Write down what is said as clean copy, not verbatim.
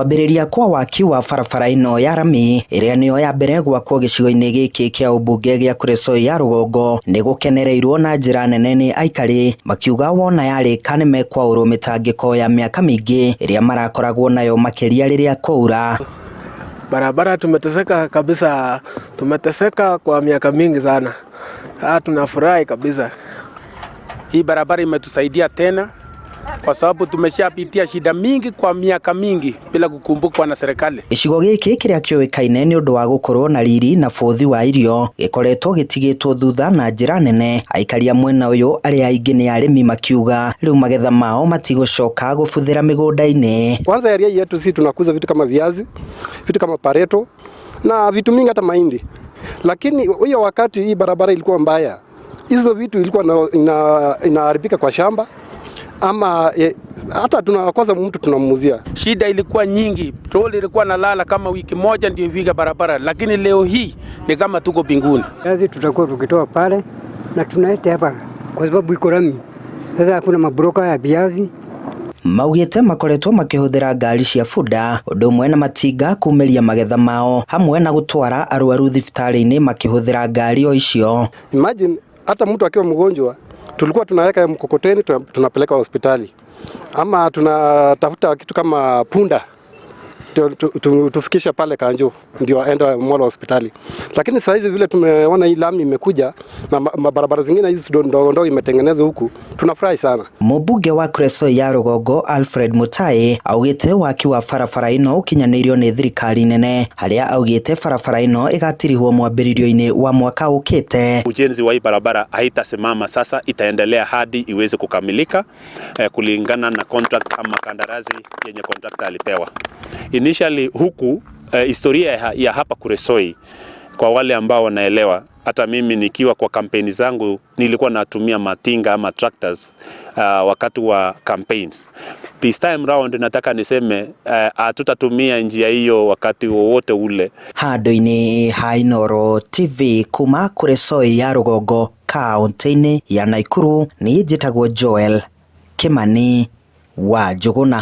Kwambĩrĩria kwa waki wa barabara ino ya rami ĩrĩa nĩyo ya mbere gwakwo gĩcigo-inĩ gĩkĩ kĩa ũmbunge gĩa Kuresoi ya rũgongo nĩ gũkenereirwo na njĩra nene nĩ aikari, makiuga wona yarĩka nĩmekwaũrwo mĩtangĩko ya mĩaka mĩingĩ ĩrĩa marakoragwo nayo makĩria rĩrĩa kwaura. Barabara tumeteseka kabisa, tumeteseka kwa miaka mingi sana. Tunafurahi kabisa. Hii barabara imetusaidia tena kwa sababu tumeshapitia shida mingi kwa miaka mingi bila kukumbukwa na serikali. Gĩcigo gĩkĩ kĩrĩa kĩoĩkaine nĩ ũndũ wa gũkorwo na riri na bũthi wa irio gĩkoretwo gĩtigĩtwo thutha na njĩra nene. Aikari a mwena ũyũ arĩa aingĩ nĩ arĩmi makiuga rĩu magetha mao matigũcoka gũbuthĩra mĩgũnda-inĩ. Kwanza area yetu sisi tunakuza vitu kama viazi, vitu kama pareto na vitu mingi hata mahindi. Lakini hiyo wakati hii barabara ilikuwa mbaya, hizo vitu ilikuwa inaharibika kwa shamba ama hata tunakosa mtu tunamuzia. Shida ilikuwa nyingi, troli ilikuwa nalala kama wiki moja ndio ifika barabara, lakini leo hii ni kama tuko mbinguni. Kazi tutakuwa tukitoa pale na tunaete hapa kwa sababu iko rami. Sasa hakuna mabroka ya viazi. Maugĩte makoretwo makĩhũthĩra ngari cia bunda ũndũ ũmwe na matinga kuumĩria magetha mao hamwe na gũtwara arwaru thibitarĩ-inĩ makĩhũthĩra ngari o icio. Imagine hata mtu akiwa mgonjwa tulikuwa tunaweka mkokoteni tunapeleka hospitali, ama tunatafuta kitu kama punda tufikisha pale Kanjo ndio aenda Molo hospitali. Lakini sasa hizi vile tumeona hii lami imekuja na barabara zingine hizi ndogo ndogo imetengenezwa huku, tunafurahi sana. Mũmbunge wa Kuresoi ya rũgongo Alfred Mutai augĩte waki wa barabara ino ũkinyanĩirio nĩ thirikari nene, harĩa augĩte barabara ino ĩgatirihwo mwambĩrĩrio-inĩ wa mwaka ũkĩte. Ujenzi wa hii barabara haitasimama sasa, itaendelea hadi iweze kukamilika kulingana na contract ama kandarasi yenye contractor alipewa. Initially huku historia ya hapa Kuresoi, kwa wale ambao wanaelewa, hata mimi nikiwa kwa kampeni zangu nilikuwa natumia matinga ama tractors wakati wa campaigns. This time round nataka niseme hatutatumia njia hiyo wakati wowote ule. Handũ-inĩ ha Inooro TV kuma Kuresoi ya rũgongo kaunti-inĩ ya Nakuru, niĩ njĩtagwo Joel Kimani wa Njũgũna.